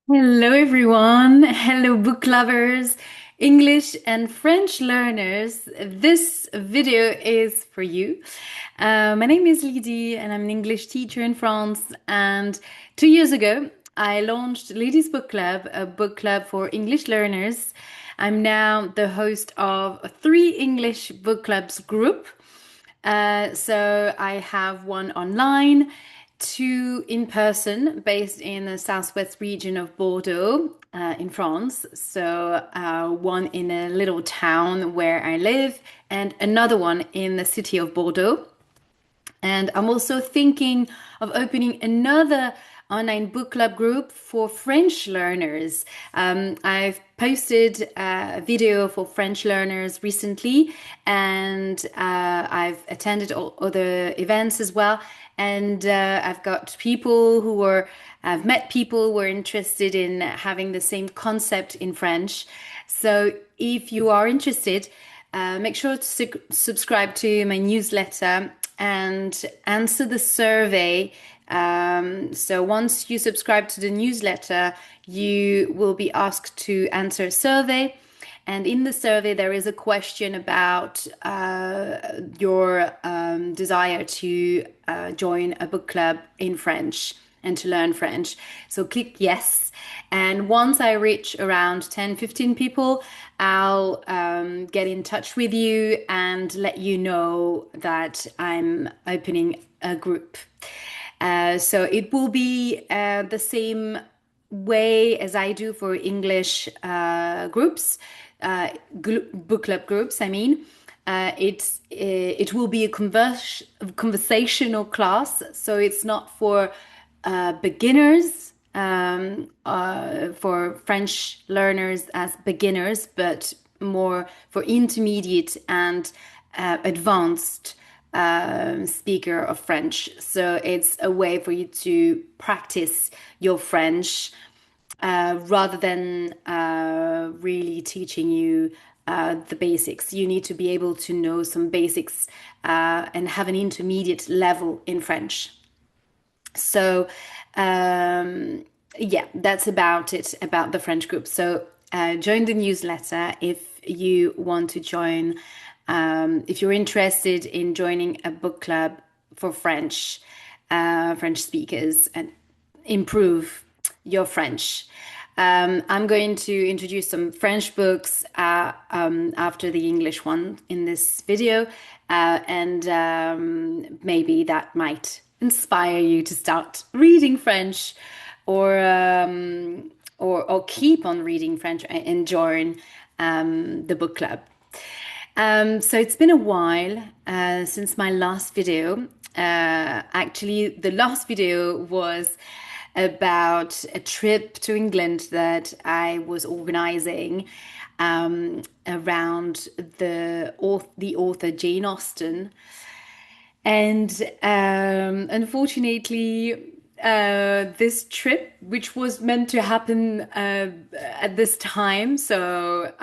Hello, everyone. Hello, book lovers, English and French learners. This video is for you. My name is Lydie, and I'm an English teacher in France. And 2 years ago, I launched Lydie's Book Club, a book club for English learners. I'm now the host of three English book clubs group. So I have one online, two in person based in the southwest region of Bordeaux in France. So one in a little town where I live, and another one in the city of Bordeaux. And I'm also thinking of opening another online book club group for French learners. I've posted a video for French learners recently, and I've attended all other events as well. And I've met people who are interested in having the same concept in French. So if you are interested, make sure to subscribe to my newsletter and answer the survey. So once you subscribe to the newsletter, you will be asked to answer a survey. And in the survey, there is a question about your desire to join a book club in French and to learn French. So click yes. And once I reach around 10, 15 people, I'll get in touch with you and let you know that I'm opening a group. So it will be the same way as I do for English groups, book club groups, I mean. It will be a conversational class, so it's not for beginners, for French learners as beginners, but more for intermediate and advanced speaker of French. So it's a way for you to practice your French rather than really teaching you the basics. You need to be able to know some basics and have an intermediate level in French. So, yeah, that's about it about the French group. So, join the newsletter if you want to join, if you're interested in joining a book club for French speakers and improve your French. I'm going to introduce some French books after the English one in this video, and maybe that might inspire you to start reading French, or or keep on reading French and join the book club. So it's been a while since my last video. Actually, the last video was about a trip to England that I was organizing around the author Jane Austen. And unfortunately, this trip, which was meant to happen at this time, so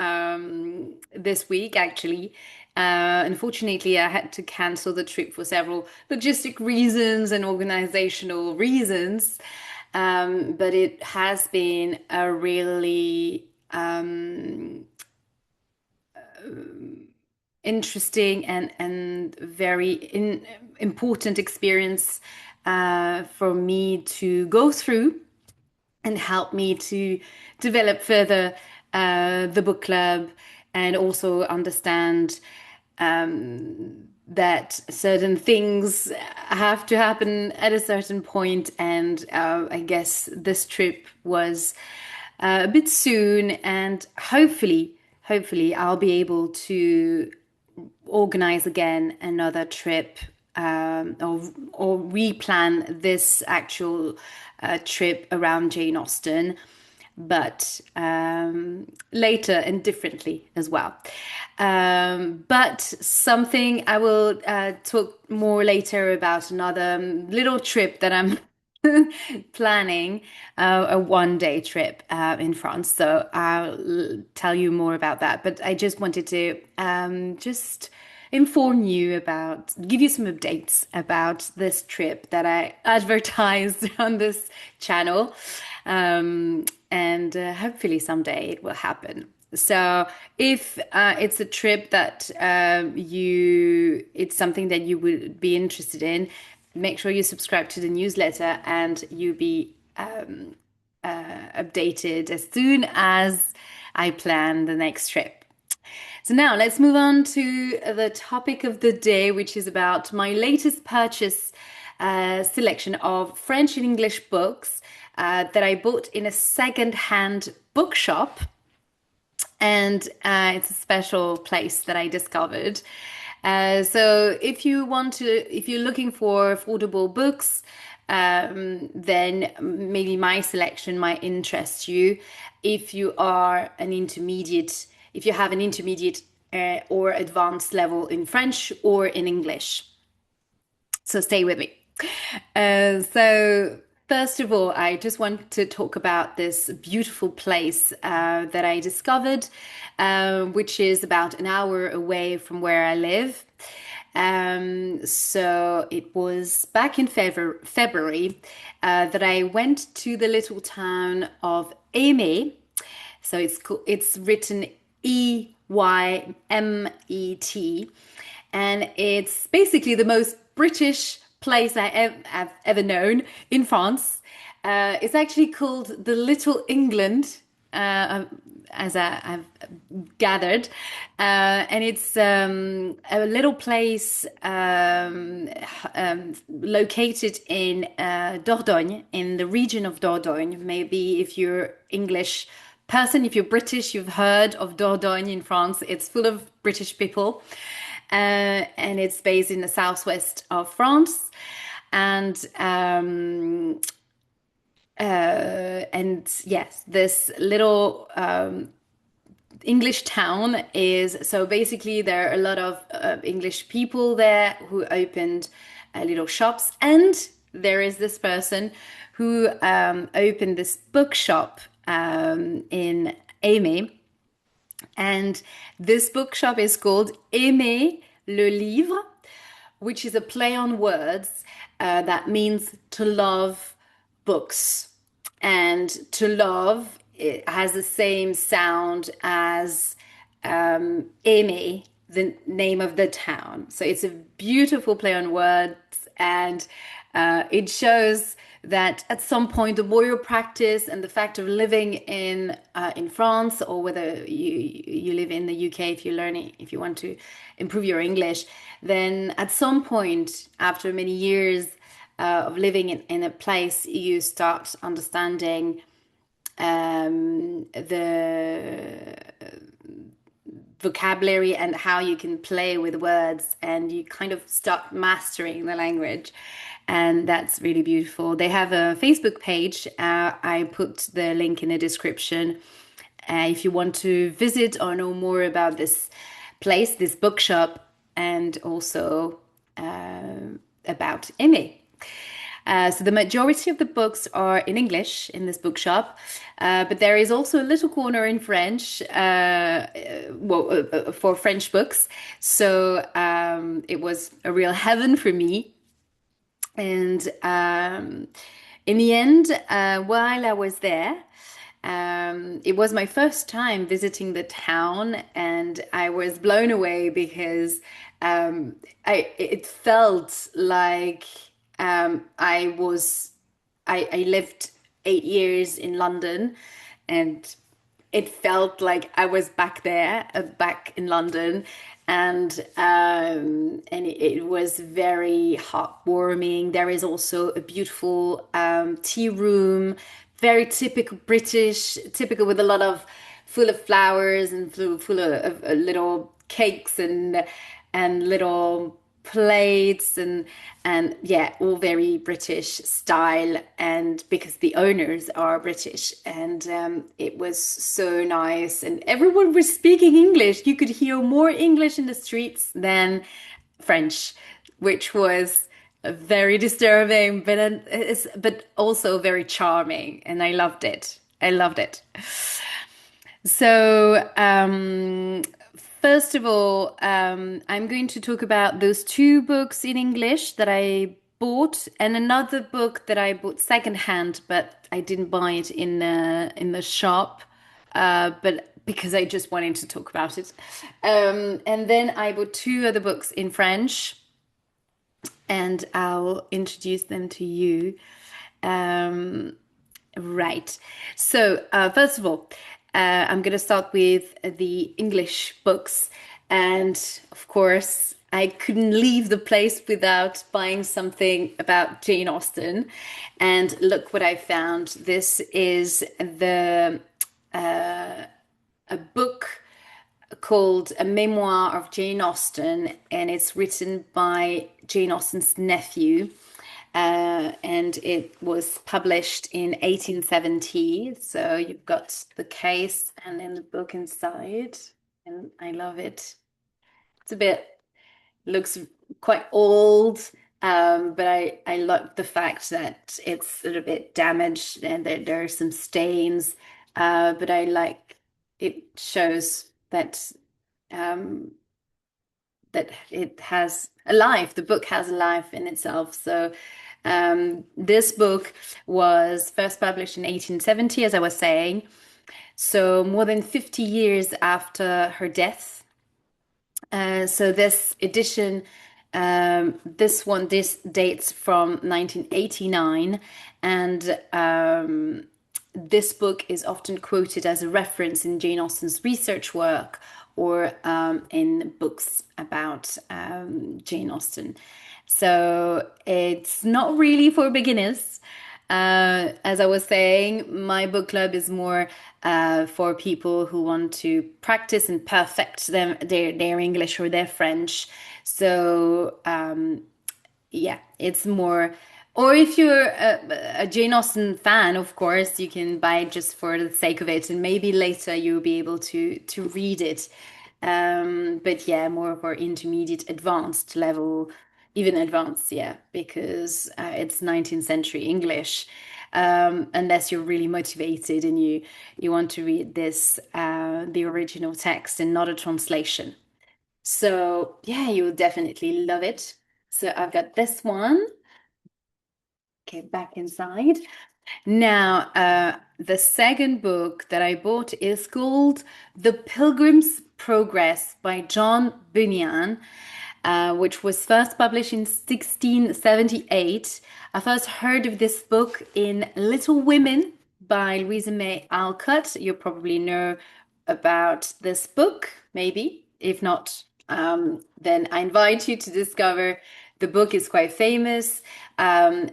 this week actually, unfortunately, I had to cancel the trip for several logistic reasons and organizational reasons. But it has been a really interesting and very important experience for me to go through and help me to develop further the book club and also understand that certain things have to happen at a certain point. And I guess this trip was a bit soon, and hopefully I'll be able to organize again another trip, or replan this actual trip around Jane Austen, but later and differently as well. But something I will talk more later about, another little trip that I'm planning, a 1 day trip in France. So I'll tell you more about that. But I just wanted to just inform you about, give you some updates about this trip that I advertised on this channel. And hopefully someday it will happen. So if it's a trip that it's something that you would be interested in, make sure you subscribe to the newsletter and you be updated as soon as I plan the next trip. So now let's move on to the topic of the day, which is about my latest purchase selection of French and English books that I bought in a second-hand bookshop. And it's a special place that I discovered. So if you're looking for affordable books, then maybe my selection might interest you. If you are if you have an intermediate or advanced level in French or in English. So stay with me. So first of all, I just want to talk about this beautiful place that I discovered, which is about an hour away from where I live. So it was back in February that I went to the little town of Aimé. So it's written Eymet, and it's basically the most British place I've ever known in France. It's actually called the Little England, as I've gathered, and it's a little place located in Dordogne, in the region of Dordogne. Maybe if you're English person, if you're British, you've heard of Dordogne in France. It's full of British people. And it's based in the southwest of France. And yes, this little English town is so basically there are a lot of English people there who opened little shops, and there is this person who opened this bookshop in Aimé. And this bookshop is called Aimer le Livre, which is a play on words that means to love books. And to love, it has the same sound as Aimer, the name of the town. So it's a beautiful play on words, and it shows that at some point the more you practice, and the fact of living in France, or whether you live in the UK, if you're learning, if you want to improve your English, then at some point after many years of living in a place, you start understanding the vocabulary and how you can play with words, and you kind of start mastering the language. And that's really beautiful. They have a Facebook page. I put the link in the description. If you want to visit or know more about this place, this bookshop, and also about Aimé. So the majority of the books are in English in this bookshop, but there is also a little corner in French, for French books. So it was a real heaven for me. And in the end, while I was there, it was my first time visiting the town, and I was blown away because it felt like I lived 8 years in London, and it felt like I was back there, back in London, and it was very heartwarming. There is also a beautiful tea room, very typical British, typical with a lot of full of flowers and full of little cakes and little plates and yeah, all very British style, and because the owners are British, and it was so nice, and everyone was speaking English. You could hear more English in the streets than French, which was very disturbing, but also very charming, and I loved it. I loved it. So, first of all, I'm going to talk about those two books in English that I bought, and another book that I bought secondhand, but I didn't buy it in the shop, but because I just wanted to talk about it. And then I bought two other books in French, and I'll introduce them to you. Um, right. So, first of all, I'm going to start with the English books. And of course, I couldn't leave the place without buying something about Jane Austen. And look what I found. This is a book called A Memoir of Jane Austen, and it's written by Jane Austen's nephew. And it was published in 1870. So you've got the case and then the book inside, and I love it. It's a bit, looks quite old, but I love the fact that it's a little bit damaged and there are some stains. But I like it shows that um, that it has a life. The book has a life in itself. So this book was first published in 1870, as I was saying. So more than 50 years after her death. So this edition, this dates from 1989, and this book is often quoted as a reference in Jane Austen's research work or in books about Jane Austen. So it's not really for beginners. As I was saying, my book club is more for people who want to practice and perfect their English or their French. So yeah, it's more. Or if you're a Jane Austen fan, of course, you can buy it just for the sake of it, and maybe later you'll be able to read it. But yeah, more for intermediate, advanced level, even advanced, yeah, because it's 19th century English. Unless you're really motivated and you want to read this the original text and not a translation. So yeah, you'll definitely love it. So I've got this one. Okay, back inside. Now, the second book that I bought is called The Pilgrim's Progress by John Bunyan, which was first published in 1678. I first heard of this book in Little Women by Louisa May Alcott. You probably know about this book, maybe. If not, then I invite you to discover. The book is quite famous and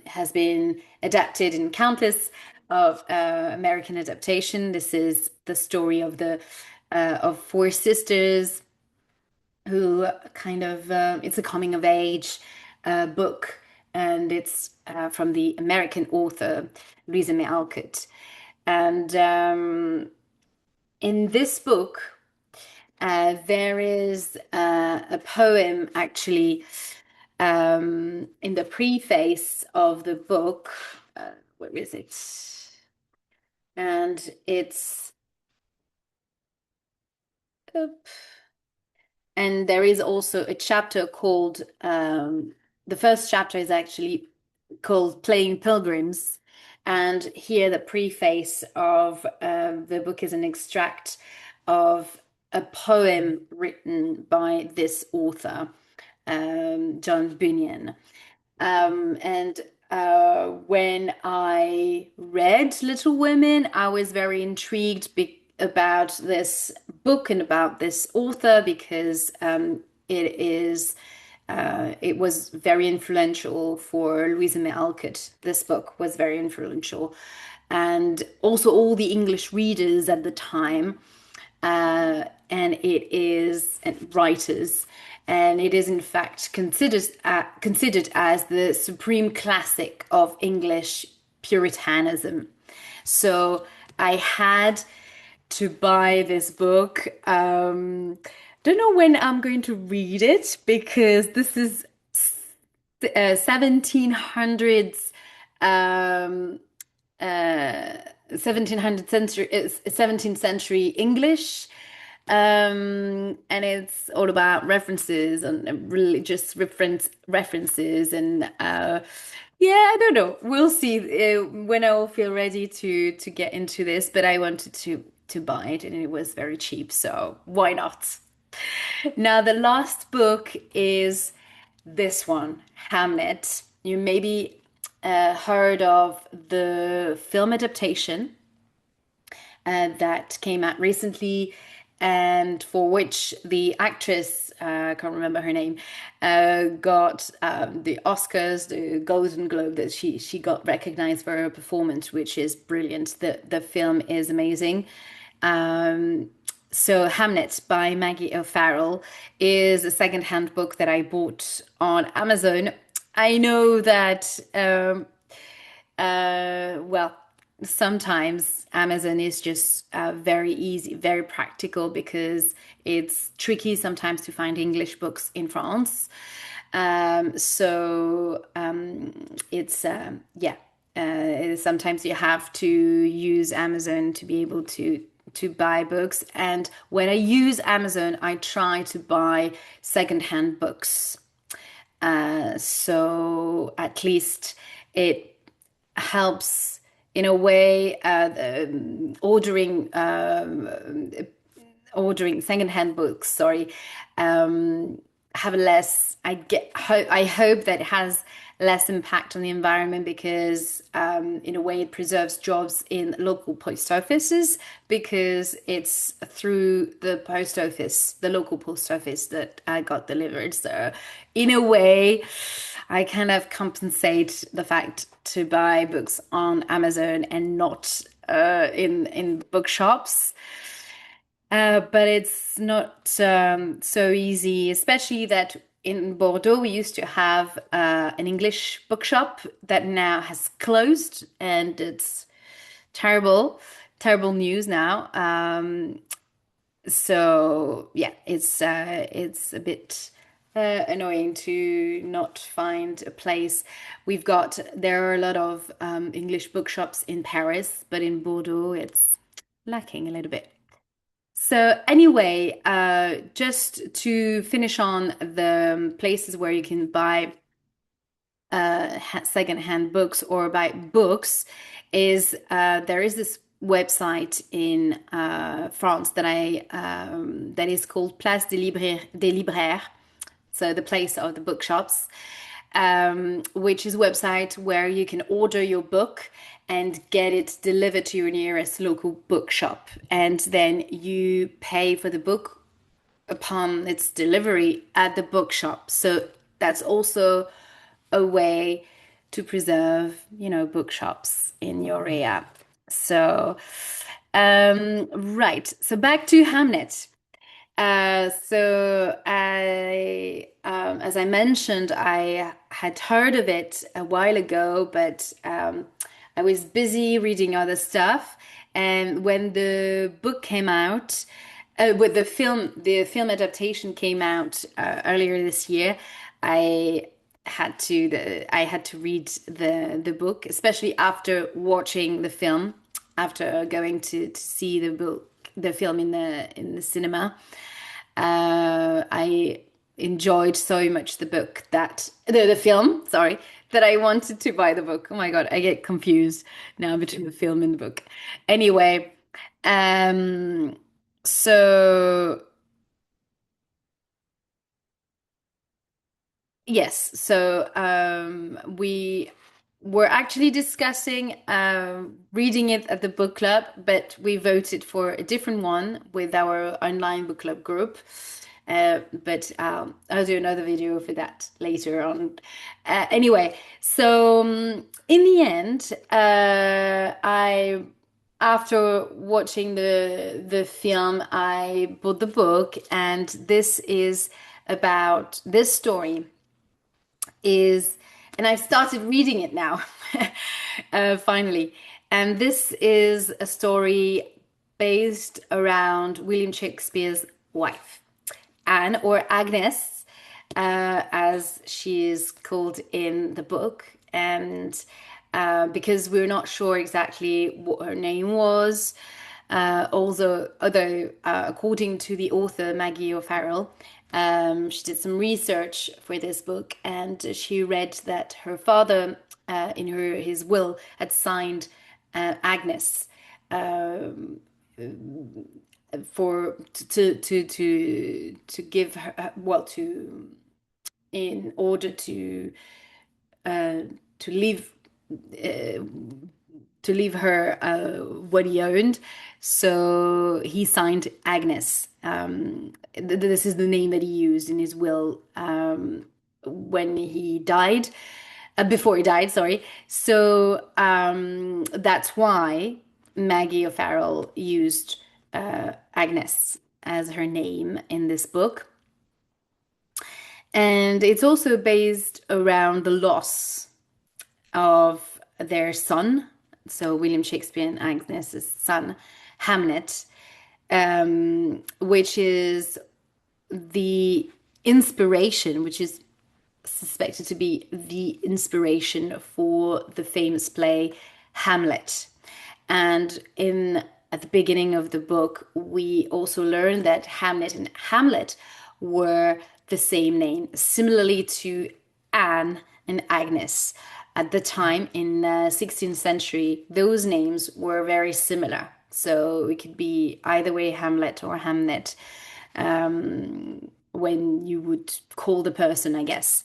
has been adapted in countless of American adaptation. This is the story of the of four sisters who kind of it's a coming of age book, and it's from the American author Louisa May Alcott. And in this book, there is a poem actually in the preface of the book. Where is it? And it's. Oop. And there is also a chapter called, the first chapter is actually called Playing Pilgrims. And here, the preface of the book is an extract of a poem written by this author, John Bunyan. And when I read Little Women, I was very intrigued about this book and about this author because it was very influential for Louisa May Alcott. This book was very influential, and also all the English readers at the time. And it is and writers, and it is in fact considered as the supreme classic of English Puritanism. So I had to buy this book. Don't know when I'm going to read it because this is 1700s um, 1700th century 17th century English. And it's all about references and religious references and yeah, I don't know. We'll see when I will feel ready to get into this, but I wanted to buy it and it was very cheap, so why not? Now, the last book is this one, Hamlet. You maybe heard of the film adaptation that came out recently, and for which the actress, I can't remember her name, got the Oscars, the Golden Globe, that she got recognized for her performance, which is brilliant. The film is amazing. Um, so Hamlet by Maggie O'Farrell is a secondhand book that I bought on Amazon. I know that well, sometimes Amazon is just very easy, very practical because it's tricky sometimes to find English books in France. It's yeah. Sometimes you have to use Amazon to be able to buy books. And when I use Amazon, I try to buy secondhand books. So at least it helps in a way ordering secondhand books, sorry, have less. I hope that it has less impact on the environment because, in a way, it preserves jobs in local post offices because it's through the post office, the local post office, that I got delivered. So, in a way, I kind of compensate the fact to buy books on Amazon and not in bookshops. But it's not so easy, especially that in Bordeaux we used to have an English bookshop that now has closed, and it's terrible, terrible news now. So yeah, it's a bit annoying to not find a place. There are a lot of English bookshops in Paris, but in Bordeaux it's lacking a little bit. So anyway, just to finish on the places where you can buy secondhand books or buy books, is there is this website in France that is called Place des Libraires, so the place of the bookshops, which is a website where you can order your book and get it delivered to your nearest local bookshop. And then you pay for the book upon its delivery at the bookshop. So that's also a way to preserve, bookshops in your area. So, right. So back to Hamlet. As I mentioned, I had heard of it a while ago, but I was busy reading other stuff. And when the book came out, with the film adaptation came out earlier this year, I I had to read the book, especially after watching the film, after going to see the film in the cinema. I enjoyed so much the book that the film, sorry, that I wanted to buy the book. Oh my God, I get confused now between the film and the book. Anyway, um, so yes, so we were actually discussing reading it at the book club, but we voted for a different one with our online book club group. But I'll do another video for that later on. Anyway, so in the end, I after watching the film, I bought the book, and this is about this story is, and I've started reading it now, finally. And this is a story based around William Shakespeare's wife, Anne, or Agnes, as she is called in the book. And because we're not sure exactly what her name was, Although according to the author Maggie O'Farrell, she did some research for this book, and she read that her father, in his will, had signed Agnes um, for to give her, well, to in order uh, to leave uh, to leave her what he owned. So he signed Agnes. This is the name that he used in his will when he died, before he died, sorry. So that's why Maggie O'Farrell used Agnes as her name in this book. And it's also based around the loss of their son, so William Shakespeare and Agnes's son, Hamlet, which is the inspiration, which is suspected to be the inspiration for the famous play Hamlet. And in at the beginning of the book, we also learn that Hamlet and Hamlet were the same name, similarly to Anne and Agnes. At the time in the 16th century, those names were very similar. So it could be either way, Hamlet or Hamnet, when you would call the person, I guess.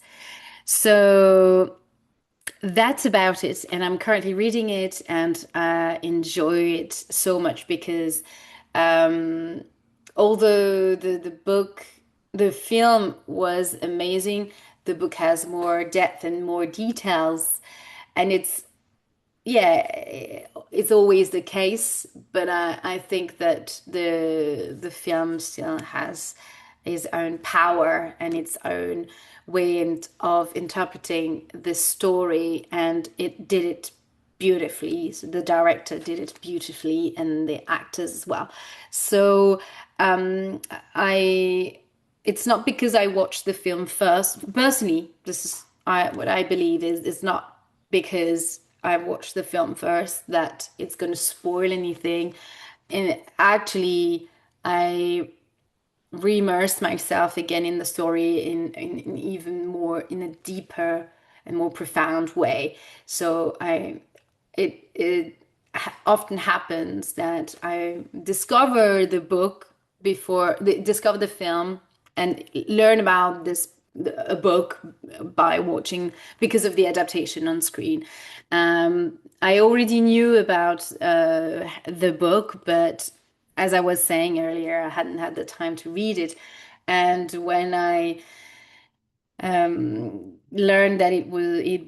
So that's about it. And I'm currently reading it and enjoy it so much because um, although the film was amazing, the book has more depth and more details. And yeah, it's always the case, but I think that the film still has its own power and its own of interpreting this story, and it did it beautifully. So the director did it beautifully, and the actors as well. So I it's not because I watched the film first. Personally, this is what I believe is it's not because I watched the film first that it's going to spoil anything. And actually, I re-immerse myself again in the story in even more in a deeper and more profound way. So it often happens that I discover the book before discover the film and learn about this a book by watching because of the adaptation on screen. I already knew about the book, but as I was saying earlier, I hadn't had the time to read it. And when I learned that it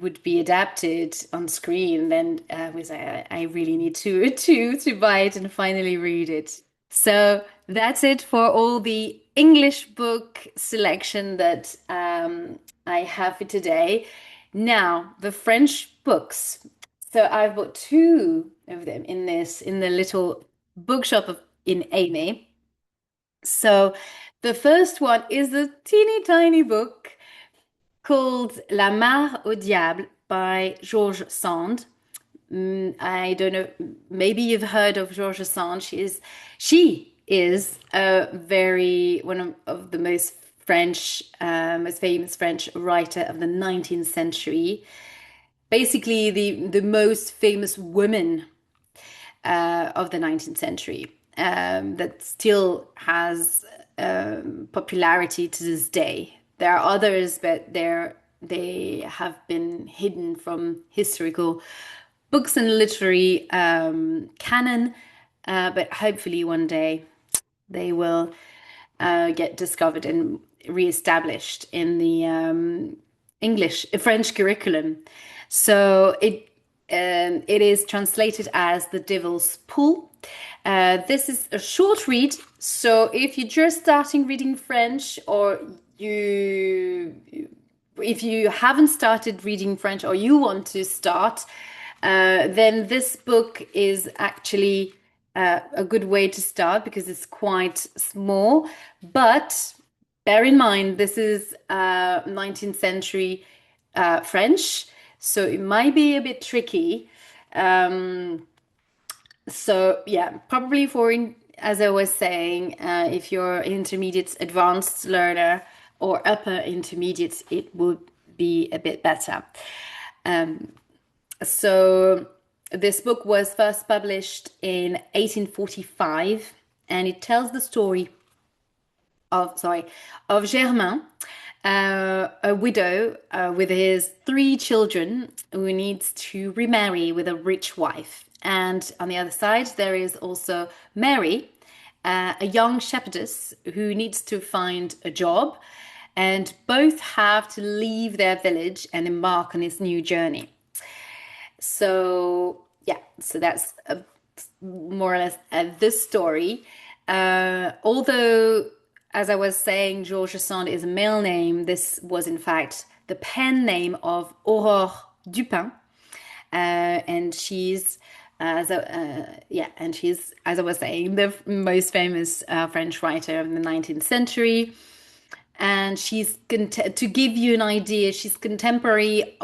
would be adapted on screen, then was I really need to buy it and finally read it. So that's it for all the English book selection that I have for today. Now the French books. So I've bought two of them in the little bookshop in Amy. So the first one is a teeny tiny book called La Mare au Diable by George Sand. I don't know, maybe you've heard of George Sand. She is a very one of the most famous French writer of the 19th century. Basically, the most famous woman of the 19th century that still has popularity to this day. There are others, but they have been hidden from historical books and literary canon. But hopefully one day they will get discovered and reestablished in the French curriculum. So it is translated as The Devil's Pool. This is a short read, so if you're just starting reading French, or if you haven't started reading French or you want to start, then this book is actually a good way to start because it's quite small. But bear in mind, this is 19th century French, so it might be a bit tricky. So yeah, probably as I was saying, if you're intermediate advanced learner or upper intermediate, it would be a bit better. Um, so this book was first published in 1845, and it tells the story of Germain, a widow with his three children who needs to remarry with a rich wife. And on the other side, there is also Mary, a young shepherdess who needs to find a job. And both have to leave their village and embark on this new journey. So, yeah, so that's more or less this story. Although, as I was saying, Georges Sand is a male name, this was in fact the pen name of Aurore Dupin. And she's, she's, as I was saying, the most famous French writer of the 19th century. And to give you an idea, she's contemporary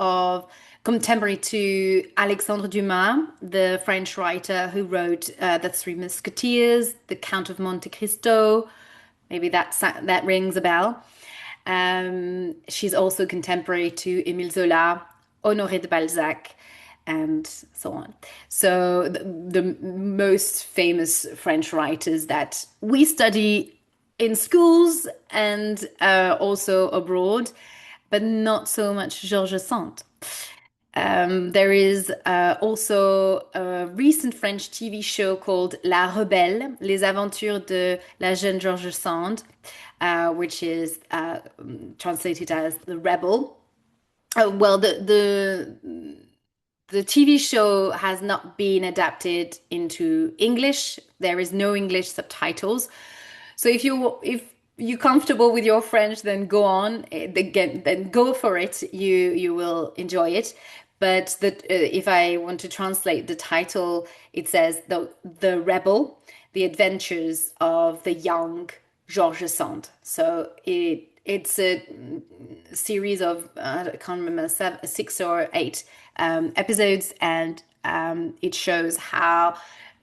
to Alexandre Dumas, the French writer who wrote The Three Musketeers, The Count of Monte Cristo. Maybe that rings a bell. She's also contemporary to Émile Zola, Honoré de Balzac, and so on. So the most famous French writers that we study in schools and also abroad, but not so much Georges Sand. There is also a recent French TV show called La Rebelle, Les Aventures de la jeune Georges Sand, which is translated as The Rebel. Well, the TV show has not been adapted into English. There is no English subtitles. So if you're comfortable with your French, then go on. Then go for it. You will enjoy it. But if I want to translate the title, it says the Rebel, the Adventures of the Young Georges Sand. So it's a series of I can't remember six or eight episodes, and it shows how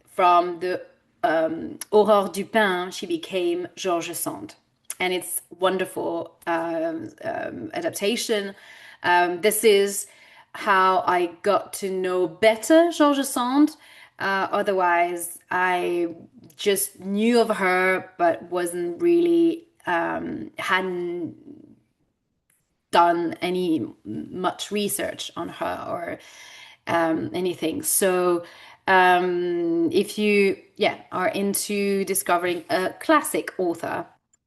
from the Aurore Dupin she became Georges Sand, and it's wonderful adaptation. This is how I got to know better Georges Sand. Otherwise, I just knew of her, but wasn't really hadn't done any much research on her or anything. So if you are into discovering a classic author,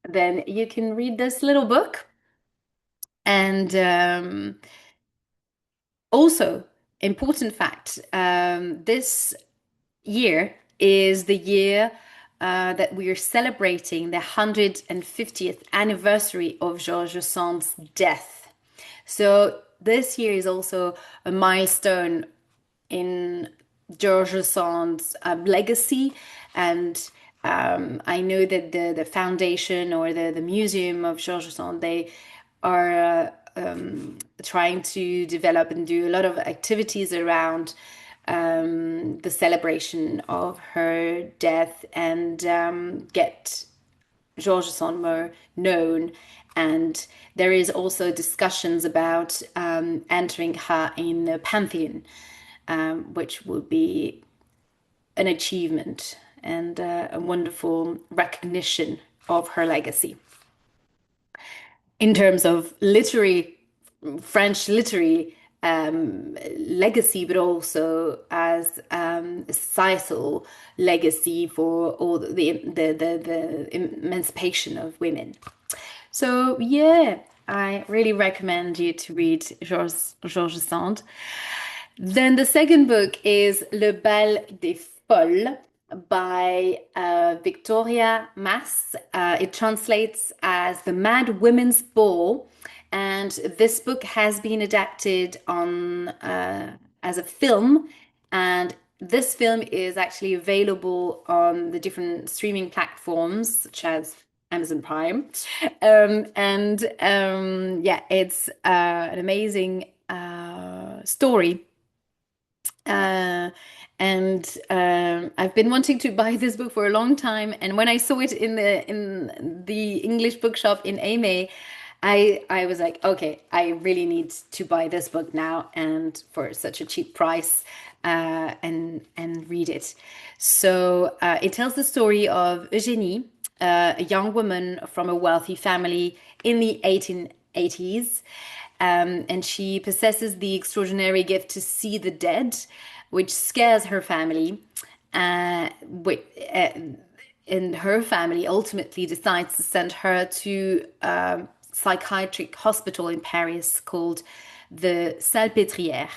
then you can read this little book. And also, important fact, this year is the year that we are celebrating the 150th anniversary of Georges Sand's death. So this year is also a milestone in Georges Sand's legacy. And I know that the foundation or the museum of Georges Sand, they are trying to develop and do a lot of activities around the celebration of her death and get Georges Sand more known. And there is also discussions about entering her in the Pantheon, which would be an achievement and a wonderful recognition of her legacy. In terms of French literary legacy, but also as a societal legacy for all the emancipation of women. So yeah, I really recommend you to read Georges Sand. Then the second book is Le Bal des Folles by Victoria Mass. It translates as The Mad Women's Ball, and this book has been adapted on as a film, and this film is actually available on the different streaming platforms such as Amazon Prime. It's an amazing story. And I've been wanting to buy this book for a long time. And when I saw it in the English bookshop in Aimé, I was like, okay, I really need to buy this book now and for such a cheap price, and read it. So it tells the story of Eugénie, a young woman from a wealthy family in the 1880s. And she possesses the extraordinary gift to see the dead, which scares her family. Uh, wi- uh, and her family ultimately decides to send her to a psychiatric hospital in Paris called the Salpêtrière.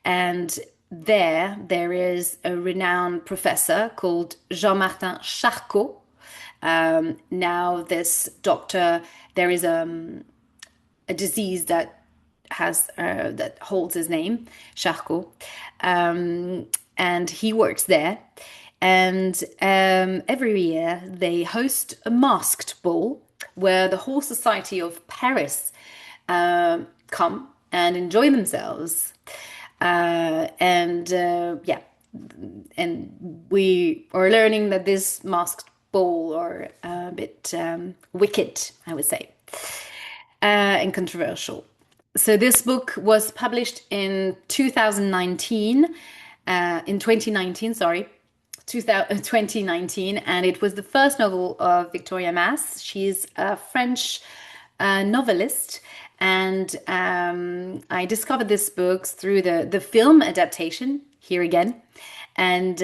And there is a renowned professor called Jean-Martin Charcot. Now, this doctor, there is a disease that holds his name, Charcot, and he works there. And every year they host a masked ball where the whole society of Paris come and enjoy themselves. Yeah, and we are learning that this masked ball are a bit wicked, I would say, and controversial. So this book was published in 2019, in 2019, sorry, 2019, and it was the first novel of Victoria Mass. She's a French novelist, and I discovered this book through the film adaptation, here again, and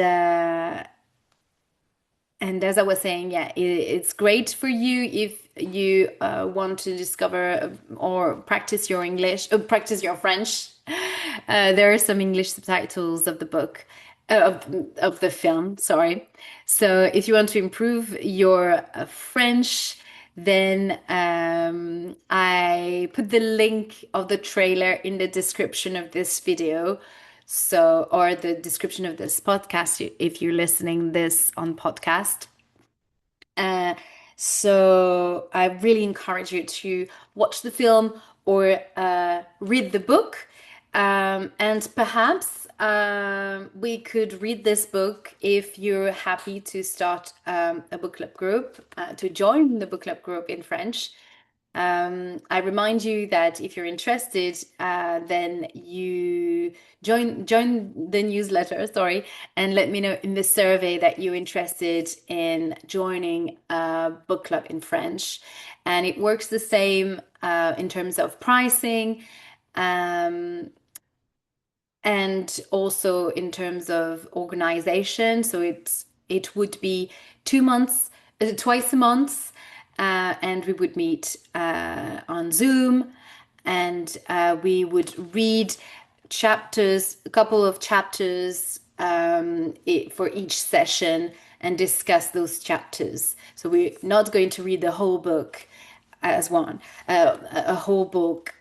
and as I was saying, yeah, it's great for you if you want to discover or practice your English, practice your French. There are some English subtitles of the book, of the film, sorry. So if you want to improve your French, then I put the link of the trailer in the description of this video. So, or the description of this podcast, if you're listening this on podcast. Uh, so I really encourage you to watch the film or read the book. And perhaps we could read this book if you're happy to start a book club group, to join the book club group in French. I remind you that if you're interested, then you join the newsletter, sorry, and let me know in the survey that you're interested in joining a book club in French. And it works the same in terms of pricing, um, and also in terms of organization. So it would be 2 months, twice a month, and we would meet on Zoom, and we would read chapters, a couple of chapters for each session, and discuss those chapters. So we're not going to read the whole book as one, a whole book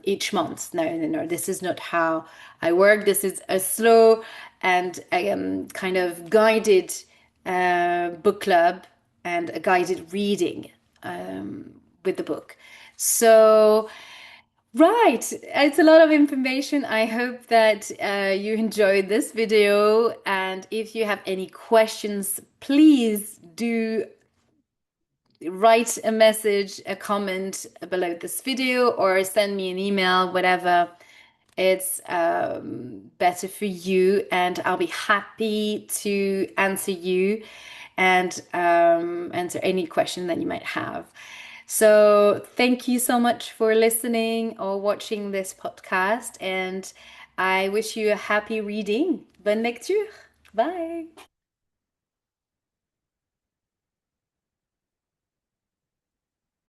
each month. No, no, no. This is not how I work. This is a slow and kind of guided book club and a guided reading with the book. So, right, it's a lot of information. I hope that you enjoyed this video. And if you have any questions, please do write a message, a comment below this video, or send me an email, whatever it's better for you, and I'll be happy to answer you and answer any question that you might have. So thank you so much for listening or watching this podcast, and I wish you a happy reading. Bonne lecture. Bye.